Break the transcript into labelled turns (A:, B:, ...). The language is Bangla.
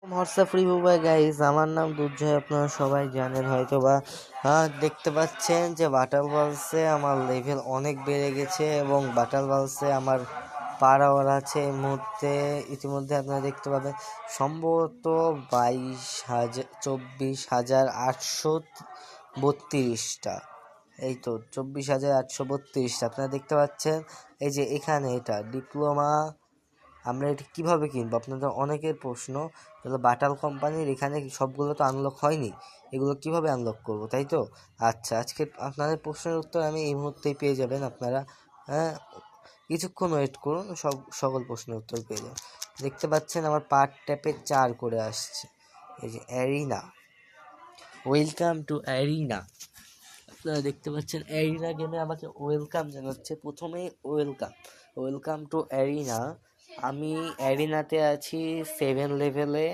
A: হোয়াটসঅ্যাপ রিভিউ বাই গাইস, আমার নাম দুর্জয়, আপনারা সবাই জানেন হয়তো বা। দেখতে পাচ্ছেন যে বাটার বলসে আমার লেভেল অনেক বেড়ে গেছে এবং বাটার বলসে আমার পাওয়ার আছে এই মুহূর্তে। ইতিমধ্যে আপনারা দেখতে পাবেন সম্ভবত 24,832টা, এই তো 24,832টা আপনারা দেখতে পাচ্ছেন। এই যে এখানে এটা ডিপ্লোমা, আমরা এটা কীভাবে কিনবো আপনাদের অনেকের প্রশ্ন। তাহলে বাটাল কোম্পানির এখানে সবগুলো তো আনলক হয়নি, এগুলো কিভাবে আনলক করব, তাই তো? আচ্ছা, আজকে আপনাদের প্রশ্নের উত্তর আমি এই মুহূর্তেই পেয়ে যাবেন আপনারা। কিছুক্ষণ ওয়েট করুন, সকল প্রশ্নের উত্তর পেয়ে যাবেন। দেখতে পাচ্ছেন আমার পার্ট ট্যাপে 4 করে আসছে। এই যে অ্যারিনা, ওয়েলকাম টু অ্যারিনা, আপনারা দেখতে পাচ্ছেন অ্যারিনা গেমে আমাকে ওয়েলকাম জানাচ্ছে। প্রথমেই ওয়েলকাম টু অ্যারিনা। আমি অ্যারিনাতে আছি 7 লেভেলে।